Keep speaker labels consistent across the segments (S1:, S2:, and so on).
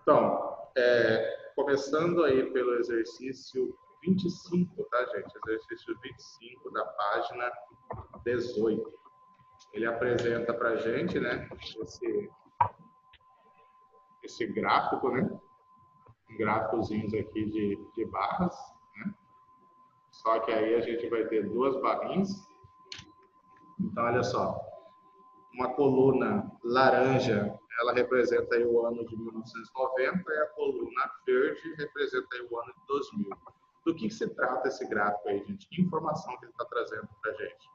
S1: Então, começando aí pelo exercício 25, tá, gente? Exercício 25 da página 18. Ele apresenta para a gente, né, esse gráfico, né? Gráficozinhos aqui de barras, né? Só que aí a gente vai ter duas barrinhas. Então, olha só. Uma coluna laranja, ela representa aí o ano de 1990 e a coluna verde representa aí o ano de 2000. Do que se trata esse gráfico aí, gente? Que informação que ele está trazendo para a gente?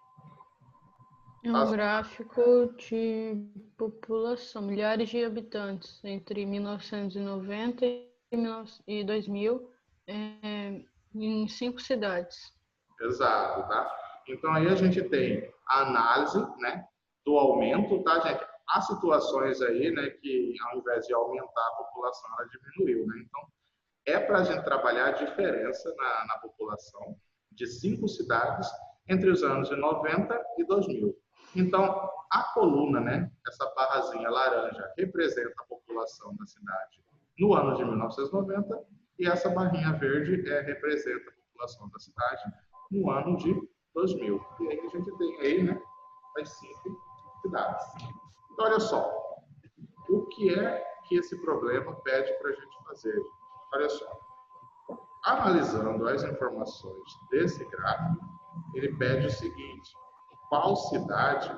S2: É um gráfico de população, milhares de habitantes entre 1990 e 2000 em 5 cidades.
S1: Exato, tá? Então aí a gente tem a análise, né, do aumento, tá, gente? Há situações aí, né, que ao invés de aumentar a população, ela diminuiu, né? Então é para a gente trabalhar a diferença na população de 5 cidades entre os anos de 90 e 2000. Então, a coluna, né, essa barrazinha laranja, representa a população da cidade no ano de 1990 e essa barrinha verde representa a população da cidade no ano de 2000. E aí a gente tem aí, né, as 5 cidades. Então, olha só, o que é que esse problema pede para a gente fazer? Olha só, analisando as informações desse gráfico, ele pede o seguinte: qual cidade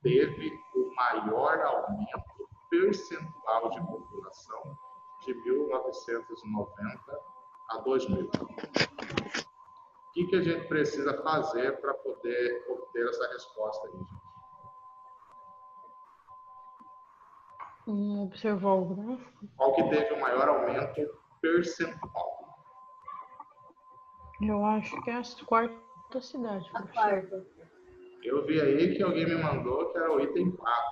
S1: teve o maior aumento percentual de população de 1990 a 2000? O que a gente precisa fazer para poder obter essa resposta aí, gente?
S2: Observar o gráfico.
S1: Qual que teve o maior aumento percentual?
S2: Eu acho que é a quarta cidade.
S3: A quarta.
S1: Eu vi aí que alguém me mandou que era o item 4.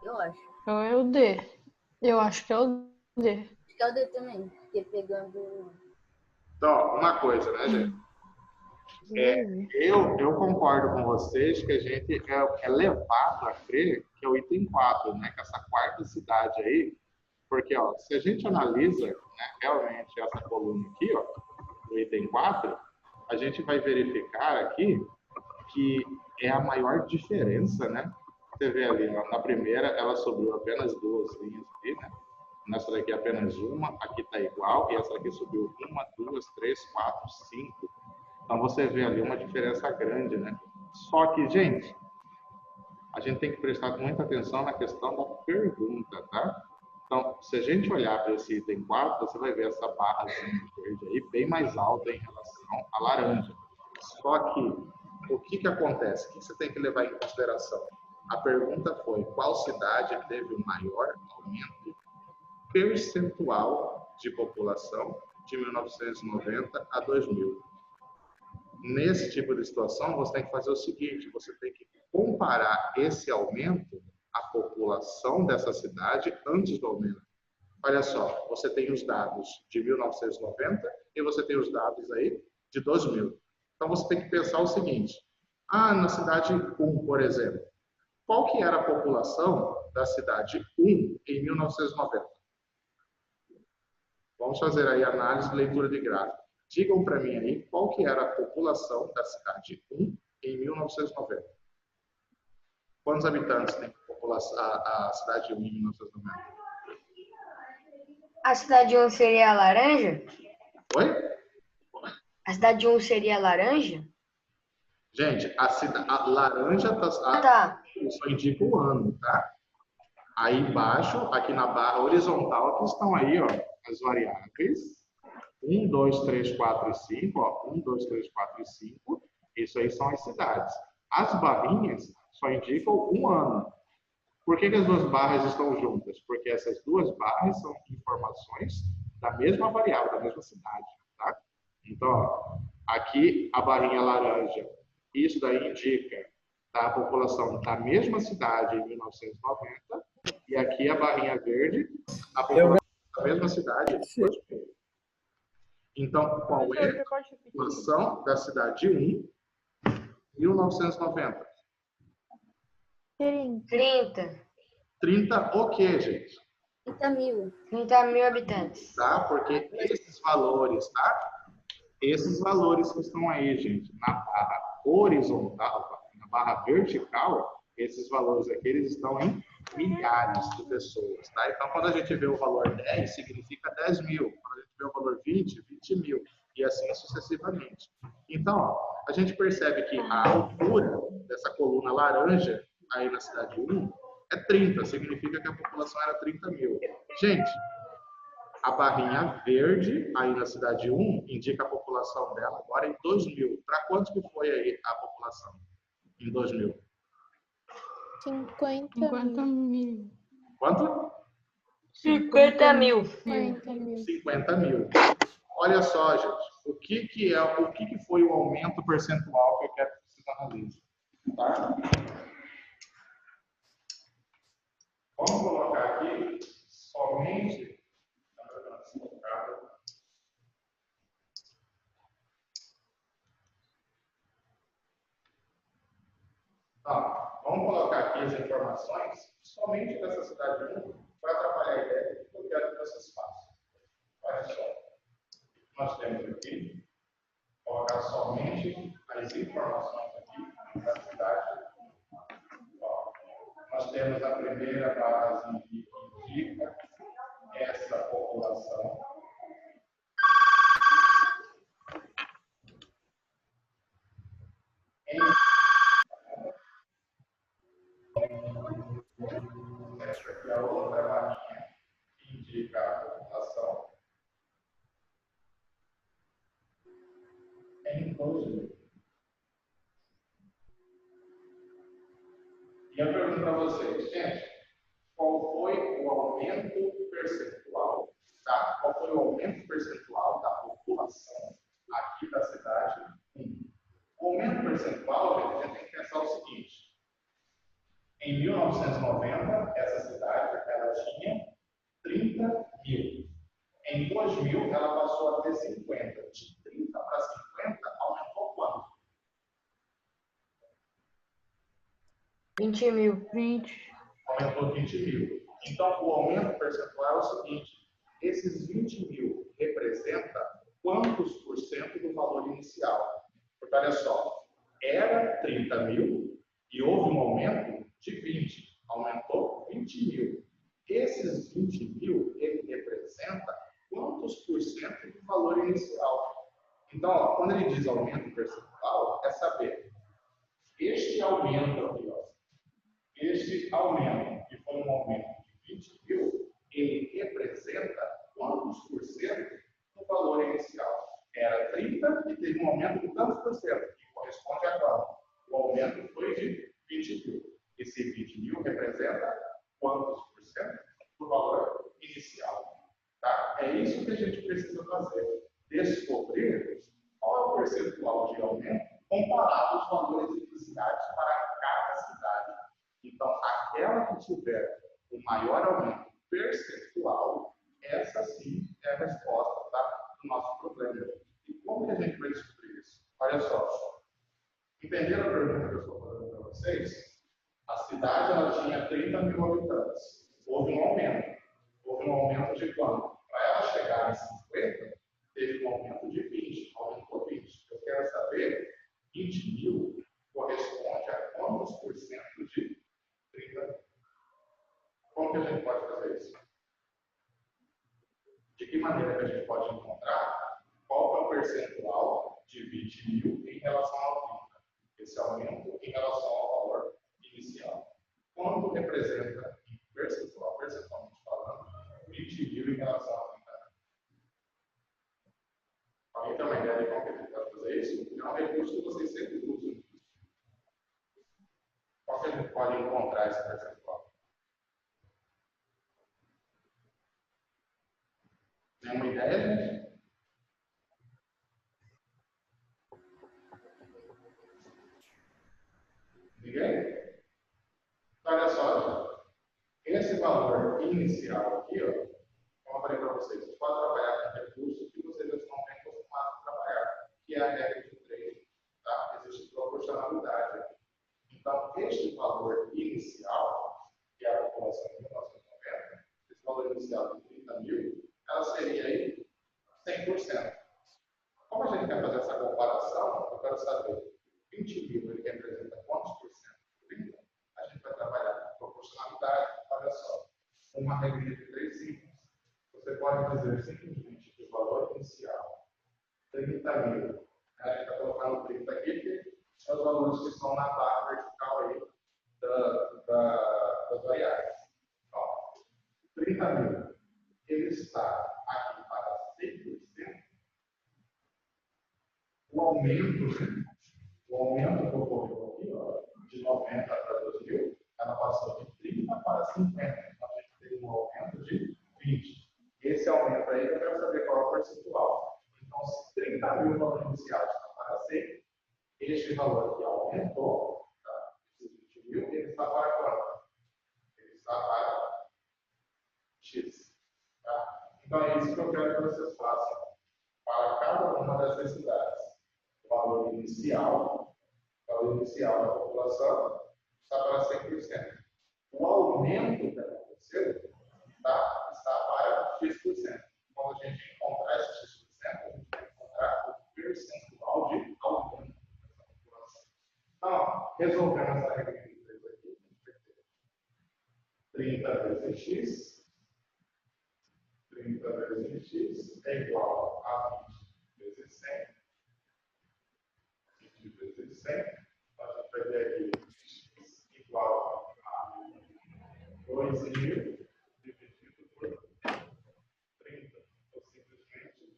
S3: Eu acho.
S2: Então é o D. Eu acho que é o D.
S3: Acho que é o D também. Porque pegando.
S1: Então, uma coisa, né, gente? Eu concordo com vocês que a gente é levado a crer que é o item 4, né? Que essa quarta cidade aí, porque ó, se a gente analisa, né, realmente essa coluna aqui, ó, do item 4, a gente vai verificar aqui que é a maior diferença, né? Você vê ali, ó, na primeira ela subiu apenas 2 linhas aqui, né? Nessa daqui apenas uma, aqui está igual, e essa daqui subiu 1, 2, 3, 4, 5. Então você vê ali uma diferença grande, né? Só que, gente, a gente tem que prestar muita atenção na questão da pergunta, tá? Então, se a gente olhar para esse item 4, você vai ver essa barrazinha verde aí bem mais alta em relação à laranja. Só que, o que acontece? O que você tem que levar em consideração? A pergunta foi: qual cidade teve o maior aumento percentual de população de 1990 a 2000? Nesse tipo de situação, você tem que fazer o seguinte: você tem que comparar esse aumento à população dessa cidade antes do aumento. Olha só, você tem os dados de 1990 e você tem os dados aí de 2000. Então você tem que pensar o seguinte: na cidade 1, por exemplo, qual que era a população da cidade 1 em 1990? Vamos fazer aí análise e leitura de gráfico. Digam para mim aí qual que era a população da cidade 1 em 1990. Quantos habitantes tem a cidade 1 em 1990?
S4: A cidade 1 seria a laranja?
S1: Oi?
S4: A cidade 1 seria a laranja?
S1: Gente, a laranja
S4: Tá.
S1: só indica o ano, tá? Aí embaixo, aqui na barra horizontal, que estão aí, ó, as variáveis. 1, 2, 3, 4 e 5, ó, 1, 2, 3, 4 e 5, isso aí são as cidades. As barrinhas só indicam um ano. Por que as duas barras estão juntas? Porque essas duas barras são informações da mesma variável, da mesma cidade, tá? Então, ó, aqui a barrinha laranja, isso daí indica a população da mesma cidade em 1990, e aqui a barrinha verde, a população da mesma cidade em 2000. Então, qual é a população da cidade 1 em 1990?
S4: 30.
S1: 30 o quê, gente?
S3: 30.000.
S4: 30.000 habitantes.
S1: Tá? Porque esses valores, tá? Esses valores que estão aí, gente, na barra horizontal, na barra vertical, esses valores aqui, eles estão em milhares de pessoas, tá? Então, quando a gente vê o valor 10, significa 10 mil. Quando a gente vê o valor 20, 20 mil. E assim sucessivamente. Então, ó, a gente percebe que a altura dessa coluna laranja aí na cidade 1 é 30, significa que a população era 30 mil. Gente, a barrinha verde aí na cidade 1 indica a população dela agora em 2000. Para quanto que foi aí a população em 2000?
S2: 50 mil.
S1: Quanto?
S4: 50 mil.
S2: 50 mil.
S1: 50 mil. Olha só, gente, o que foi o aumento percentual que eu quero que vocês analisem, tá? Vamos colocar aqui somente vamos colocar aqui as informações somente dessa cidade 1 para atrapalhar a ideia do que eu quero que vocês façam. Olha só. Nós temos aqui, colocar somente as informações aqui da cidade. Ó, nós temos a primeira base que indica essa população. Essa aqui é a outra barrinha que indica a população. Em 12. E eu pergunto para vocês, gente, qual foi o aumento percentual, tá? Qual foi o aumento percentual da população aqui da cidade 1? O aumento percentual, gente, a gente tem que pensar o seguinte. Em 1990, essa cidade ela tinha 30 mil. Em 2000, ela passou a ter 50. De 30 para 50, aumentou quanto?
S4: 20 mil.
S2: 20.
S1: Aumentou 20 mil. Então, o aumento percentual é o seguinte: esses 20 mil representa quantos por cento do valor inicial? Porque olha só, era 30 mil e houve um aumento de 20. Aumentou 20 mil. Esses 20 mil, ele representa quantos por cento do valor inicial? Então, ó, quando ele diz aumento percentual, é saber este aumento aqui, ó, este aumento, que foi um aumento de 20 mil, ele representa quantos por cento do valor inicial? Era 30 e teve um aumento de tantos por cento, que corresponde a quanto? O aumento foi de 20 mil. Esse 20 mil representa quantos por cento do valor inicial? Tá? É isso que a gente precisa fazer. Descobrir qual é o percentual de aumento comparado aos valores iniciais para cada cidade. Então, aquela que tiver o maior aumento percentual, essa sim é a resposta, tá, do nosso problema. E como que a gente vai descobrir isso? Olha só. Entenderam a pergunta que eu estou fazendo para vocês? A cidade ela tinha 30 mil habitantes. Houve um aumento. Houve um aumento de quanto? Para ela chegar em 50, teve um aumento de 20. Aumentou 20. Eu quero saber, 20 mil corresponde a quantos por cento de 30? Como que a gente pode fazer isso? De que maneira que a gente pode encontrar qual é o percentual de 20 mil em relação ao 30? Esse aumento em relação ao valor inicial. Quanto representa em percentual, percentualmente falando, 20 mil em relação a 30? Alguém tem uma ideia de como que a gente pode fazer isso? É um recurso que vocês sempre usam. Qual que a gente pode encontrar esse percentual? Nenhuma ideia, gente? Ninguém? Então, olha só, gente. Esse valor inicial aqui, ó, como eu falei para vocês, vocês podem trabalhar com recursos que vocês não estão bem acostumados a trabalhar, que é a regra de 3. Tá? Existe proporcionalidade aqui. Então, este valor inicial, que é a população de 1990, esse valor inicial inicial de 30 mil, ela seria aí 100%. Como a gente quer fazer essa comparação, eu quero saber, 20 mil ele representa quantos por cento de 30? A gente vai trabalhar com proporcionalidade. Olha só, uma regra de 3 simples. Você pode dizer simplesmente que o valor inicial, 30 mil, a gente está colocando 30 aqui, que são os valores que estão na barra vertical aí das variáveis. Ó, 30 mil, ele está aqui para 100%. O aumento que ocorreu aqui, ó, de 90 para 2000, ela passou de 30 para 50. Então, a gente teve um aumento de 20. Esse aumento aí, eu quero saber qual é o percentual. Então, se 30 mil o valor inicial está para 100, este valor aqui aumentou, tá? Esses 20 mil, ele está para quanto? Ele está para X. Tá? Então, é isso que eu quero que vocês façam para cada uma dessas cidades. O valor inicial da população está para 100%. O aumento que aconteceu está para X%. Quando a gente encontrar esse X%, a gente vai encontrar o percentual de aumento dessa população. Então, resolvendo essa regra de 3 aqui, a gente vai ter 30 vezes X. 30 vezes X é igual a 20 vezes 100. 20 vezes 100. Então, a gente vai ter aqui X igual a 2.000 dividido por 30. Ou simplesmente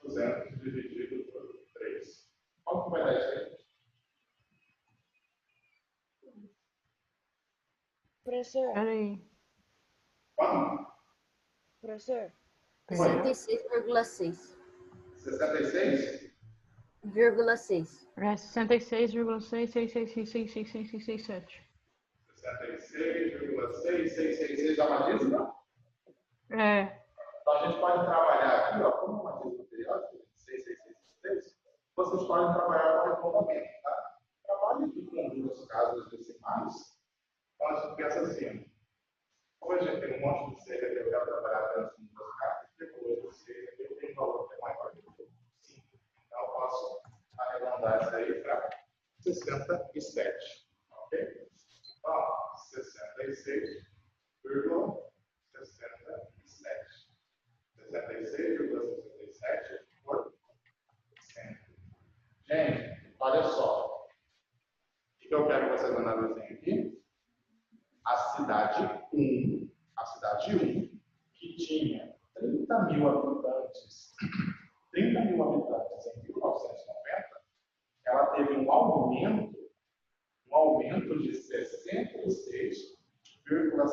S1: 200 dividido por 3. Quanto vai dar isso aí?
S2: Professor,
S5: Peraí.
S1: Quanto?
S2: professor,
S3: 66,6.
S1: 66?
S3: 0,6.
S5: É 66,6666667.
S1: 66,6666 dá uma dízima?
S5: É.
S1: Então a gente pode trabalhar aqui, ó, como uma dízima periódica, 6666, vocês podem trabalhar com arredondamento, tá? Trabalhe aqui com duas casas decimais. Então a gente pensa assim, como a gente tem um monte de série que eu quero trabalhar apenas com duas casas, depois de série aqui eu tenho um valor que é maior do que 5. Então eu posso arredondar isso aí para 67. Ok? Então, 66,67. 66,67 por 100. Gente, olha só. O que eu quero que vocês analisem aqui? A cidade 1, que tinha 30 mil habitantes, em 1990, ela teve um aumento de 66,67% na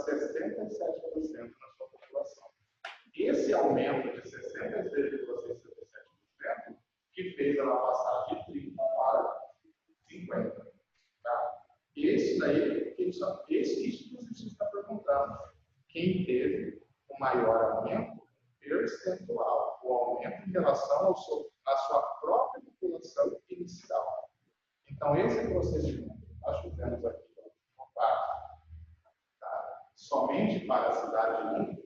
S1: sua população. Esse aumento de 66,67% que fez ela passar de 30 para 50. Tá? Isso que você está perguntando. Quem teve o maior aumento percentual, o aumento em relação à sua própria população inicial. Então, esse procedimento que nós fizemos aqui, tá? Somente para a cidade 1,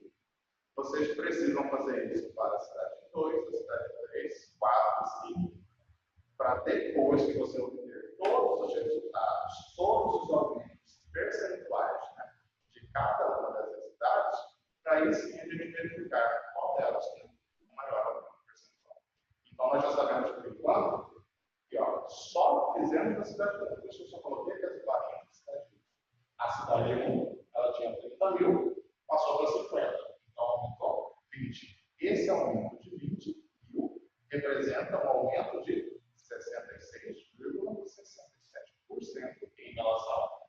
S1: vocês precisam fazer isso para a cidade 2, a cidade 3, 4, 5, para depois que você obter todos os resultados, todos os aumentos percentuais, né, de cada uma dessas cidades, para aí sim a gente verificar qual delas tem o maior aumento percentual. Então, nós já sabemos por enquanto que só fizemos a cidade 1. Deixa eu só coloquei aqui as barrinhas da cidade 1. A cidade 1, ela tinha 30 mil, passou para 50. Então, aumentou 20. Esse aumento de 20 mil representa um aumento de 66,67% em relação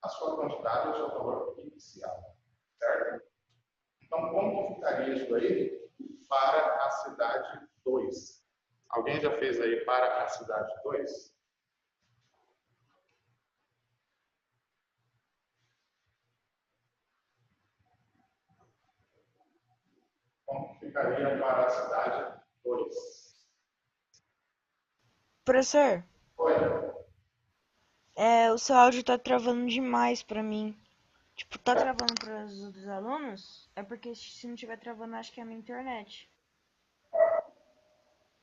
S1: à sua quantidade ou seu valor inicial. Certo? Então, como ficaria isso aí para a cidade 2? Alguém já fez aí para a cidade 2? Como ficaria para a cidade 2?
S2: professor,
S1: Oi.
S2: o seu áudio tá travando demais pra mim. Tipo, tá travando para os outros alunos? É porque se não tiver travando, acho que é a minha internet.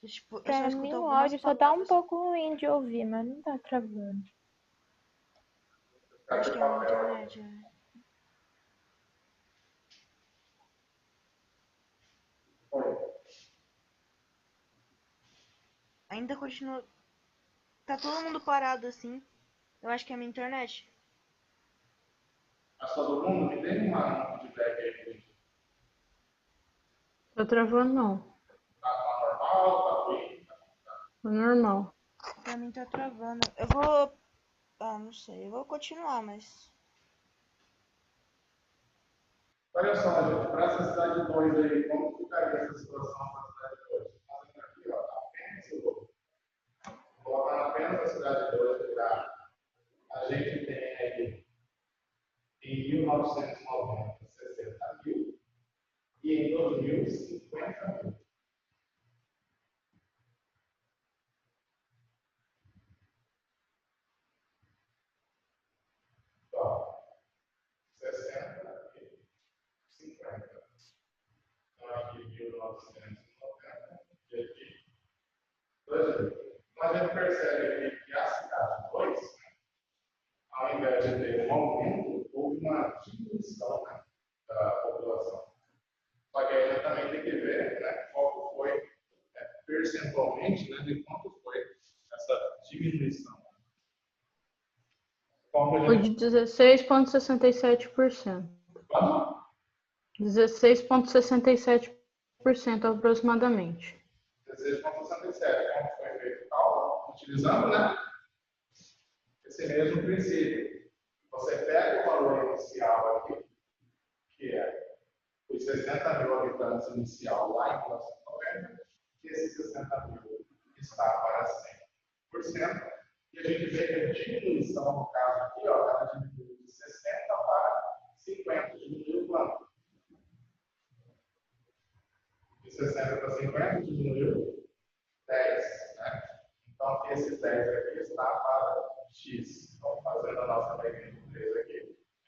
S2: Tipo, eu só
S6: Pra
S2: escuto
S6: mim o
S2: algumas
S6: áudio só tá um
S2: palavras.
S6: pouco ruim de ouvir, mas não tá travando.
S2: Acho que é a minha internet. Ainda continua. Tá todo mundo parado assim. Eu acho que é a minha internet.
S1: Mas todo mundo me dê um feedback aí.
S5: Tá travando não.
S1: Tá normal, tá ruim?
S5: Tá normal.
S2: Pra mim tá travando. Eu vou. Ah, não sei. Eu vou continuar, mas.
S1: Olha só, gente, para essa cidade 2 aí, como ficaria essa situação para a cidade 2? Fazendo aqui, ó, apenas o logo. Colocando apenas a cidade 2 para a gente tem aí em 1990, 60 mil e em 2000, 50 mil. Ó, 60 e 50. Então, aqui 1990 e aqui 2000. Então, a gente percebe aqui que a cidade 2, ao invés de ter um aumento, houve uma diminuição, né, da população. Só que aí a gente também tem que ver, né, qual foi, percentualmente, né, de quanto foi essa diminuição. Como
S5: Foi de 16,67%.
S1: Quanto?
S5: 16,67% aproximadamente.
S1: 16,67. Como foi feito o cálculo? Utilizando, né, esse mesmo princípio. Você pega o valor inicial aqui, que é os 60 mil habitantes inicial lá em 1990, e esses 60 mil está para 100%, e a gente vê que a diminuição, no caso aqui, ó, ela diminuiu de 60 para 50, diminuiu quanto? De 60 para 50, diminuiu 10, né? Então, esses 10 aqui está para x. Então, fazendo a nossa regra de 3 aqui, a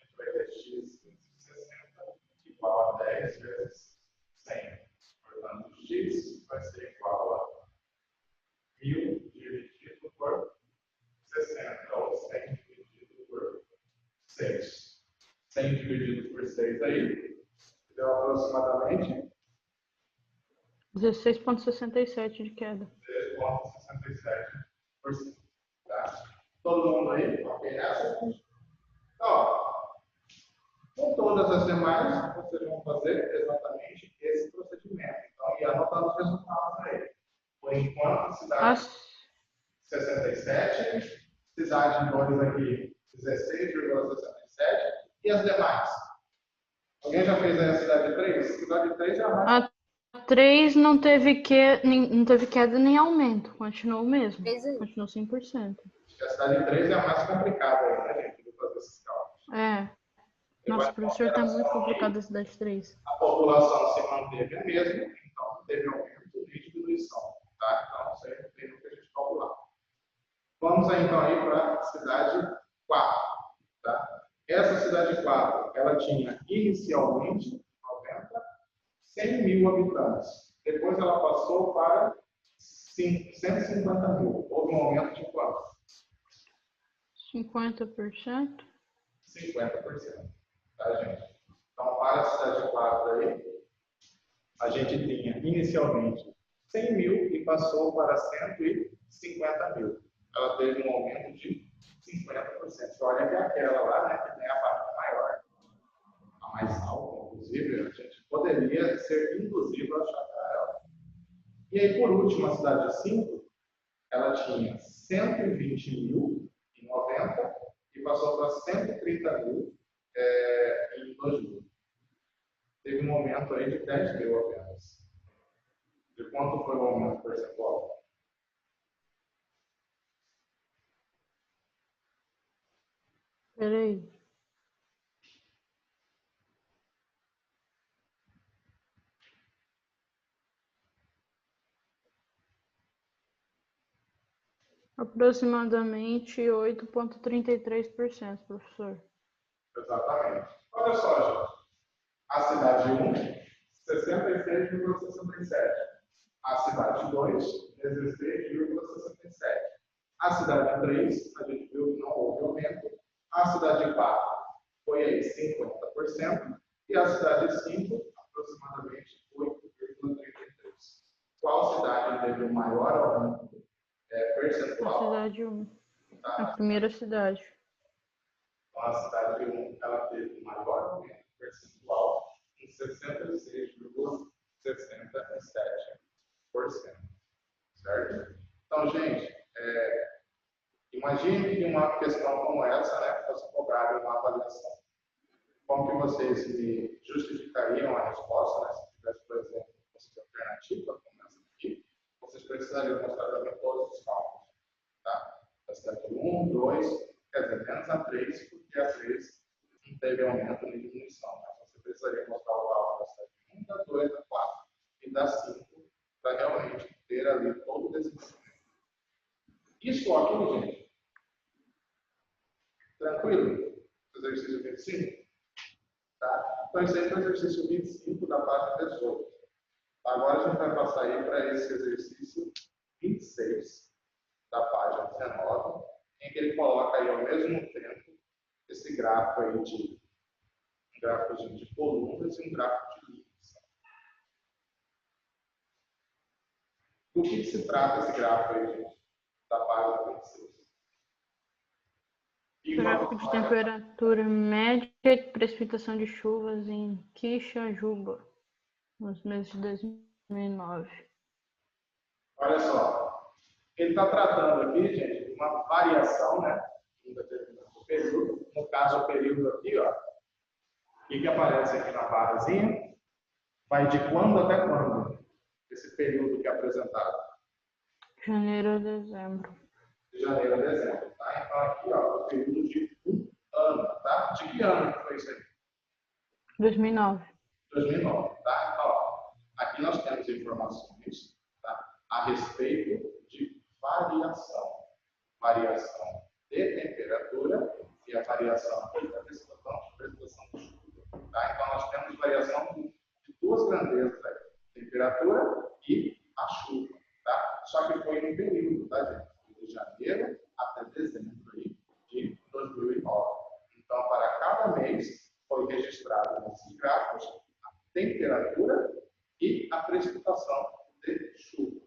S1: gente vai ter x de 60 igual a 10 vezes 100. Portanto, x vai ser igual a 1000 dividido por 60, ou 100 dividido por 6. 100 dividido por 6 aí, deu aproximadamente
S5: 16,67% de queda.
S1: 3,67%. Tá? Todo mundo aí? Ok, essa? Então, com todas as demais, vocês vão fazer exatamente esse procedimento. Então, e anotando os resultados aí. Por enquanto, cidade 67, cidade 2 aqui, 16,67, e as demais? Alguém já fez aí a cidade 3? Cidade 3 é a mais.
S5: A 3 não teve queda nem aumento, continuou o mesmo.
S3: Fez aí.
S5: Continuou 100%.
S1: A cidade 3 é a mais complicada aí, né, gente, de fazer esses cálculos.
S5: É. Nossa, professor, tá muito complicado a cidade 3.
S1: A população se manteve a mesma, então não teve aumento nem diminuição. Tá? Então, isso aí não tem o que a gente calcular. Vamos aí, então aí para a cidade 4. Tá? Essa cidade 4, ela tinha inicialmente, em 90, 100 mil habitantes. Depois ela passou para 150 mil. Houve um aumento de quanto?
S5: 50%.
S1: 50%. Tá, gente? Então, para a cidade 4 aí, a gente tinha inicialmente 100 mil e passou para 150 mil. Ela teve um aumento de 50%. Você olha que aquela lá, né, que tem a barriga maior, a mais alta, inclusive, a gente poderia ser inclusive achar para ela. E aí, por último, a cidade 5, ela tinha 120 mil em 90 e passou para 130 mil em 2000. Teve um aumento aí de 10 mil apenas. De quanto foi o aumento percentual?
S5: Peraí. Aproximadamente 8,33%, professor.
S1: Exatamente. Olha só, gente. A cidade 1, 66,67. A cidade 2, 16,67. A cidade 3, a gente viu que não houve aumento. A cidade 4 foi aí 50%. E a cidade 5, aproximadamente 8,33. Qual cidade teve o maior aumento
S5: A
S1: percentual?
S5: cidade 1.
S1: Tá?
S5: A primeira cidade.
S1: Então, a cidade 1 ela teve o maior aumento percentual em 66,67%. Certo? Então, gente, imagine que uma questão como essa, né, fosse cobrada uma avaliação. Como que vocês me justificariam a resposta, né? Se tivesse, por exemplo, uma alternativa como essa aqui, vocês precisariam mostrar para mim todos os cálculos. Tá? A cidade 1, 2, quer dizer, menos a 3, porque a 3 não teve aumento nem diminuição. Mas você precisaria mostrar o cálculo da cidade 1, da 2, da 4 e da 5 para realmente ter ali todo o desenvolvimento. Isso aqui, gente, tranquilo? Exercício 25? Tá? Então, esse aí foi o exercício 25 da página 18. Agora a gente vai passar aí para esse exercício 26 da página 19, em que ele coloca aí ao mesmo tempo esse gráfico aí de um gráfico de colunas e um gráfico de linhas. Do que se trata esse gráfico aí, gente, da página 26?
S5: Gráfico de temperatura média e precipitação de chuvas em Quixajuba, nos meses de 2009.
S1: Olha só, ele está tratando aqui, gente, de uma variação, né, em um determinado período. No caso, o período aqui, ó, o que aparece aqui na barrazinha, vai de quando até quando? Esse período que é apresentado.
S5: Janeiro a dezembro.
S1: De janeiro a dezembro, tá? Então aqui, ó, o período de um ano, tá? De que ano que foi isso aí?
S5: 2009.
S1: 2009, tá? Então, ó, aqui nós temos informações, tá, a respeito de variação. Variação de temperatura e a variação da precipitação de chuva. Tá? Então, nós temos variação de duas grandezas aí, temperatura e a chuva. Tá? Só que foi em período, tá, gente? De janeiro até dezembro aí, de 2009. Então, para cada mês, foi registrado nesses gráficos a temperatura e a precipitação de chuva.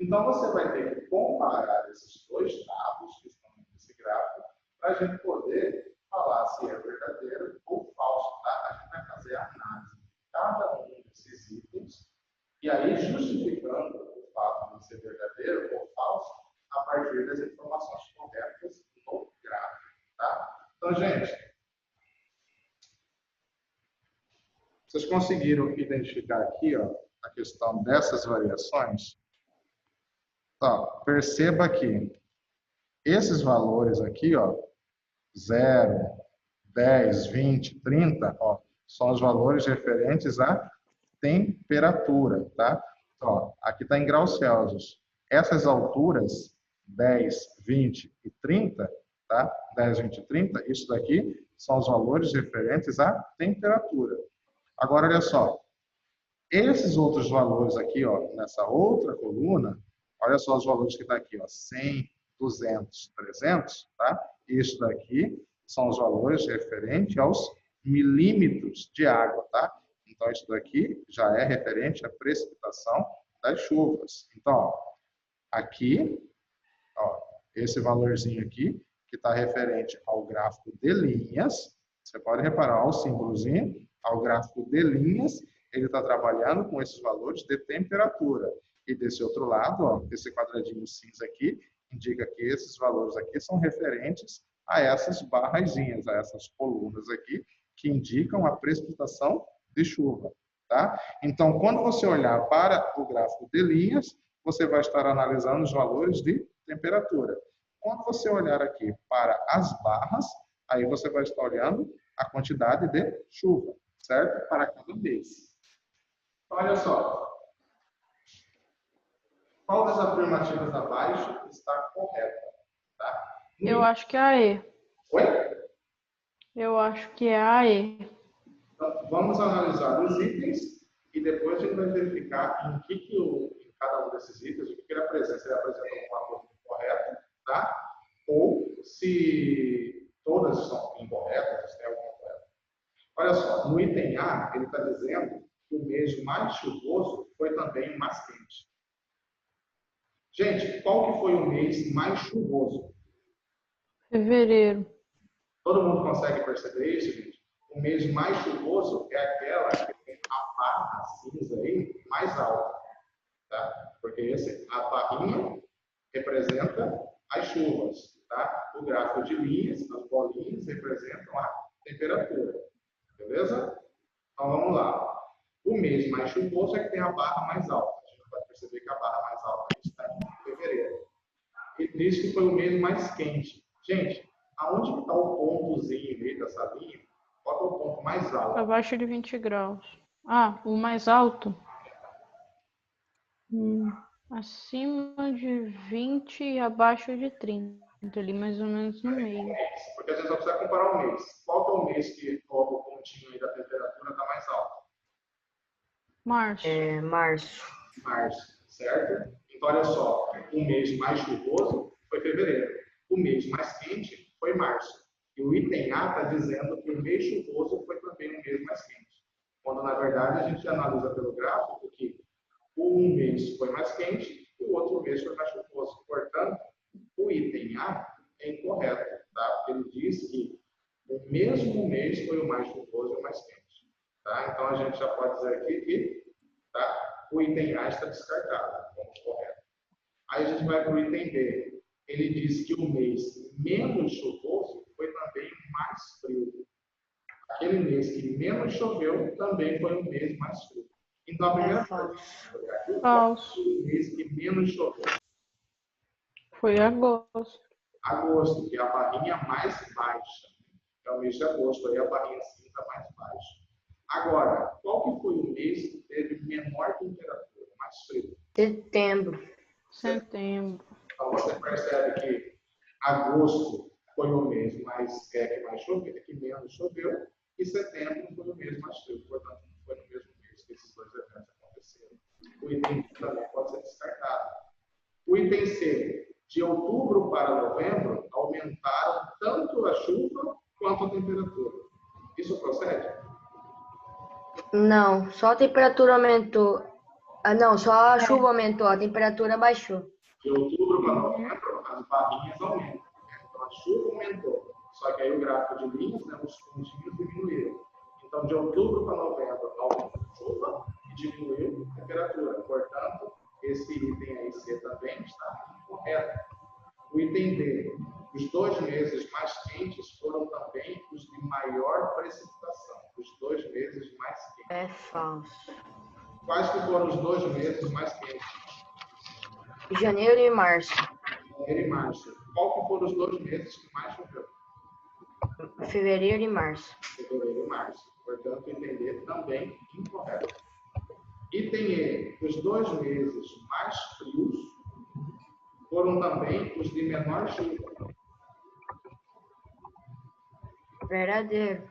S1: Então, você vai ter que comparar esses dois dados que estão nesse gráfico para a gente poder falar se é verdadeiro ou falso. Tá? A gente vai fazer a análise de cada um desses itens e aí justificando o fato de ser verdadeiro ou falso a partir das informações corretas no gráfico. Tá? Então, gente, vocês conseguiram identificar aqui, ó, a questão dessas variações? Então, perceba que esses valores aqui, ó, 0, 10, 20, 30, ó, são os valores referentes à temperatura, tá? Então, ó, aqui está em graus Celsius. Essas alturas, 10, 20 e 30, tá? 10, 20 e 30, isso daqui são os valores referentes à temperatura. Agora, olha só. Esses outros valores aqui, ó, nessa outra coluna, olha só os valores que está aqui, ó, 100, 200, 300, tá? Isso daqui são os valores referentes aos milímetros de água, tá? Então, isso daqui já é referente à precipitação das chuvas. Então, ó, aqui, ó, esse valorzinho aqui, que está referente ao gráfico de linhas, você pode reparar o símbolozinho, ao gráfico de linhas, ele está trabalhando com esses valores de temperatura. E desse outro lado, ó, esse quadradinho cinza aqui, indica que esses valores aqui são referentes a essas barrazinhas, a essas colunas aqui, que indicam a precipitação de chuva. Tá? Então, quando você olhar para o gráfico de linhas, você vai estar analisando os valores de temperatura. Quando você olhar aqui para as barras, aí você vai estar olhando a quantidade de chuva, certo? Para cada mês. Olha só. Qual das afirmativas abaixo está correta? Tá?
S5: Eu acho que é a E.
S1: Oi?
S5: Eu acho que é a E.
S1: Então, vamos analisar os itens e depois a gente vai verificar em cada um desses itens, o que ele apresenta. Se ele apresenta alguma coisa incorreta, tá? Ou se todas são incorretas, se tem alguma correta. Olha só, no item A, ele está dizendo que o mês mais chuvoso foi também o mais quente. Gente, qual que foi o mês mais chuvoso?
S5: Fevereiro.
S1: Todo mundo consegue perceber isso, gente? O mês mais chuvoso é aquela que tem a barra cinza aí mais alta, tá? Porque a barrinha representa as chuvas, tá? O gráfico de linhas, as bolinhas representam a temperatura, beleza? Então vamos lá. O mês mais chuvoso é que tem a barra mais alta. A gente pode perceber que a barra mais alta está em fevereiro. E diz que foi o mês mais quente. Gente, aonde está o pontozinho meio dessa linha? Qual é o ponto mais alto?
S5: Abaixo de 20 graus. Ah, o mais alto? Acima de 20 e abaixo de 30. Ali mais ou menos no meio.
S1: Porque a gente só precisa comparar o mês. Qual que é o mês que o pontinho aí da temperatura está mais alto?
S5: Março.
S3: Março.
S1: Março, certo? Então, olha só. O mês mais chuvoso foi fevereiro. O mês mais quente foi março. E o item A está dizendo que o mês chuvoso foi também o mês mais quente. Quando, na verdade, a gente analisa pelo gráfico que um mês foi mais quente e o outro mês foi mais chuvoso. Portanto, o item A é incorreto, tá? Porque ele diz que o mesmo mês foi o mais chuvoso e o mais quente. Tá? Então, a gente já pode dizer aqui que tá? O item A está descartado, como correto. Aí a gente vai para o item B. Ele diz que o mês menos chuvoso foi também o mais frio. Aquele mês que menos choveu também foi o mês mais frio. Então, a primeira coisa que
S5: Falso.
S1: o mês que menos choveu.
S5: Foi agosto.
S1: Agosto, que é a barrinha mais baixa. É o mês de agosto, aí a barrinha cinza mais baixa. Agora, qual que foi o mês que teve menor temperatura, mais frio?
S3: Setembro.
S5: Setembro.
S1: Então, você percebe que agosto foi o mês que mais choveu, que menos choveu, e setembro foi o mês mais frio. Portanto, não foi no mesmo mês que esses dois eventos aconteceram. O item também pode ser descartado. O item C, de outubro para novembro, aumentaram tanto a chuva quanto a temperatura. Isso procede?
S3: Não, só a temperatura aumentou. Ah, não, só a chuva aumentou, a temperatura baixou.
S1: De outubro para novembro, as barrinhas aumentam. Então, a chuva aumentou. Só que aí o gráfico de linhas, né, os pontinhos diminuíram. Então, de outubro para novembro, aumentou a chuva e diminuiu a temperatura. Portanto, esse item aí C também está incorreto. O item D, os 2 meses mais quentes foram também os de maior precipitação. Os 2 meses mais quentes.
S3: É falso.
S1: Quais que foram os 2 meses mais quentes?
S3: Janeiro e março.
S1: Janeiro e março. Qual que foram os 2 meses que mais choveu?
S3: Fevereiro e março.
S1: Fevereiro e março. Portanto, entender também incorreto. Item E, os 2 meses mais frios foram também os de menor chuva.
S3: Verdadeiro.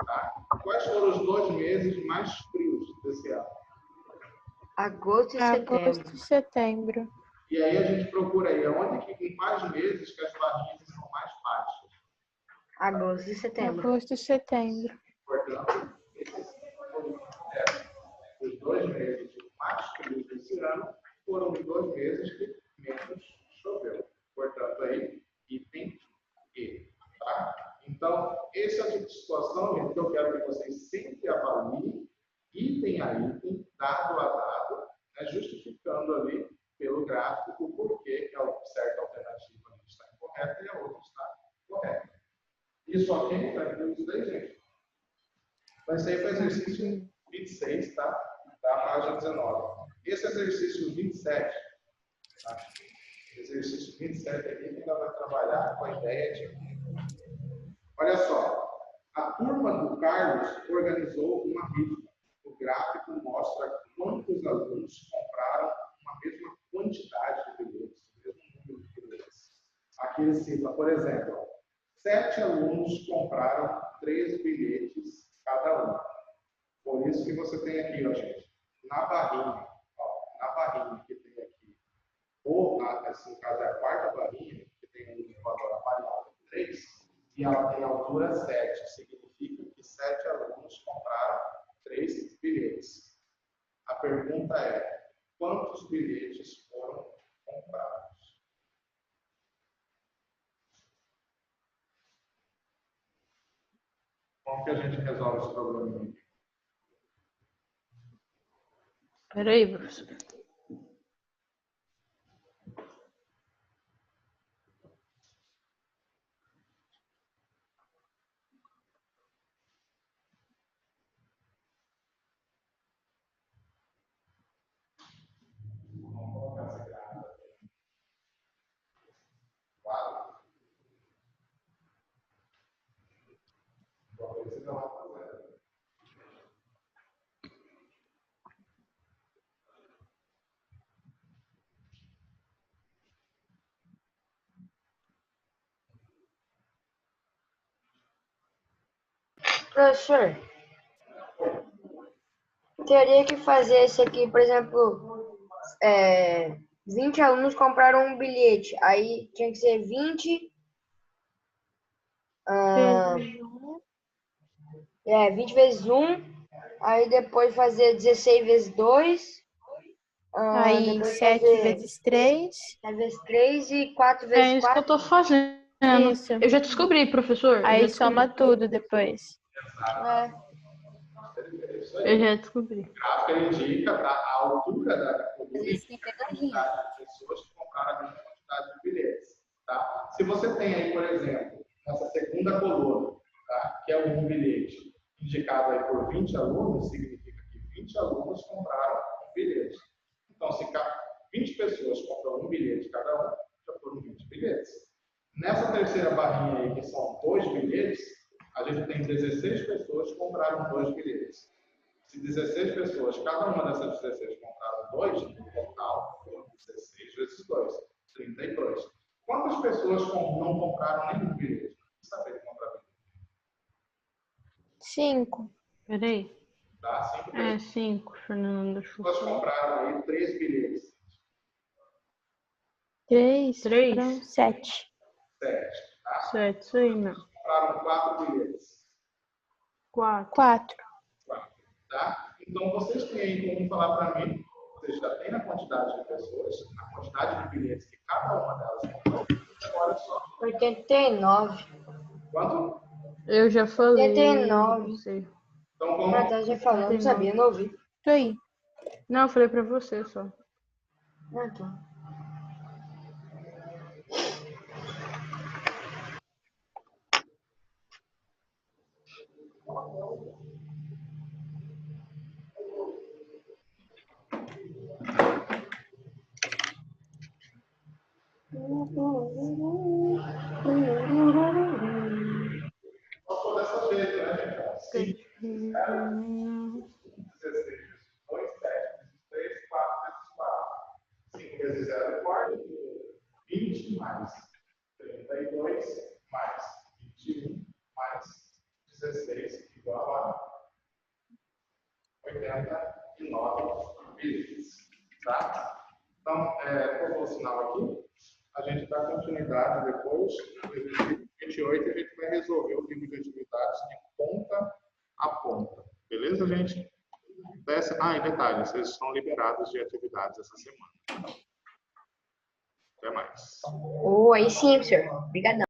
S1: Tá? Quais foram os 2 meses mais frios desse ano?
S3: Agosto e setembro.
S6: Agosto e setembro.
S1: E aí a gente procura aí, em quais meses que as barrinhas são mais baixas.
S3: Agosto e setembro.
S6: Agosto e setembro.
S1: Portanto, esses foram os 2 meses mais frios desse ano foram os 2 meses que menos choveu. Portanto, aí, item E. Tá? Então, esse é o tipo de situação, gente, que eu quero que vocês sempre avaliem, item a item, dado a dado, né, justificando ali pelo gráfico o porquê que a certa alternativa está incorreta e a outra está correta. Isso aqui, tranquilo isso daí, gente? Vai ser para o exercício 26, tá? Da página 19. Esse exercício 27, tá? Exercício 27 aqui, ainda vai trabalhar com a ideia de... Olha só, a turma do Carlos organizou uma rifa. O gráfico mostra quantos alunos compraram uma mesma quantidade de bilhetes, o mesmo número de bilhetes. Aqui ele cita, por exemplo, 7 alunos compraram 3 3 bilhetes cada um. Por isso que você tem aqui, ó, gente, na barrinha, ó, na barrinha que tem aqui, ou, assim, no caso é a quarta barrinha, que tem um valor aparelhado de 3, e ela tem altura 7, significa que 7 alunos compraram 3 bilhetes. A pergunta é, quantos bilhetes foram comprados? Como que a gente resolve esse problema aqui?
S5: Peraí, professor.
S1: Vamos colocar essa gráfica aqui. 4. Talvez você não vai fazer.
S3: Professor, teria que fazer esse aqui, por exemplo, 20 alunos compraram um bilhete, aí tinha que ser 20,
S6: Vezes um.
S3: 20 vezes 1, aí depois fazer 16 vezes 2,
S6: Aí
S3: depois
S6: 7
S3: fazer
S6: vezes 3.
S3: 7 vezes 3 e 4
S5: É
S3: vezes
S5: isso que eu
S3: 4.
S5: tô fazendo.
S6: Isso.
S5: Eu já descobri, professor. Eu
S6: Aí
S5: já descobri.
S6: soma tudo depois.
S5: Eu já descobri.
S1: O gráfico indica a altura da coluna e
S3: Esse tem que
S1: a
S3: ter
S1: quantidade de pessoas que compraram a mesma quantidade de bilhetes. Tá? Se você tem aí, por exemplo, nessa segunda coluna, tá? Que é um bilhete indicado aí por 20 alunos, significa que 20 alunos compraram um bilhete. Então, se 20 pessoas compram um bilhete cada um, já foram 20 bilhetes. Nessa terceira barrinha aí, que são 2 bilhetes, a gente tem 16 pessoas que compraram 2 bilhetes. Se 16 pessoas, cada uma dessas 16 compraram 2, no total foram 16 vezes 2, 32. Quantas pessoas não compraram nenhum bilhete? Não saber comprar bilhete.
S6: 5.
S5: Peraí.
S1: Tá? 5
S5: É 5, Fernando.
S1: pessoas compraram aí 3 bilhetes.
S6: 3.
S5: Três.
S6: Foram 7.
S1: 7. Tá?
S5: 7, isso aí, meu.
S1: Compraram 4 bilhetes.
S5: 4.
S6: 4.
S1: 4. Tá? Então, vocês têm aí como falar para mim, vocês já têm a quantidade de pessoas, a quantidade de bilhetes que cada uma delas comprou. Agora só.
S3: 89.
S1: Quanto?
S5: Eu já falei.
S3: 89.
S5: Não sei.
S1: Então, como
S3: Ah, tá, já falou, não sabia, não ouvi.
S6: Isso aí.
S5: Não, eu falei pra você só.
S3: Ah, tá.
S1: Só dessa jeito, né, gente? 5, 16 vezes 2, 7 vezes 3, 4 vezes 4. 5 vezes 0 é 4. 20 mais 32 mais 21 mais 16 igual a 89 bilhetes. Tá? Então, por favor, sinal aqui. A gente dá continuidade depois. No 28 a gente vai resolver o livro de atividades de ponta a ponta. Beleza, gente? E detalhe, vocês estão liberados de atividades essa semana. Até mais.
S3: Aí sim, senhor. Obrigadão.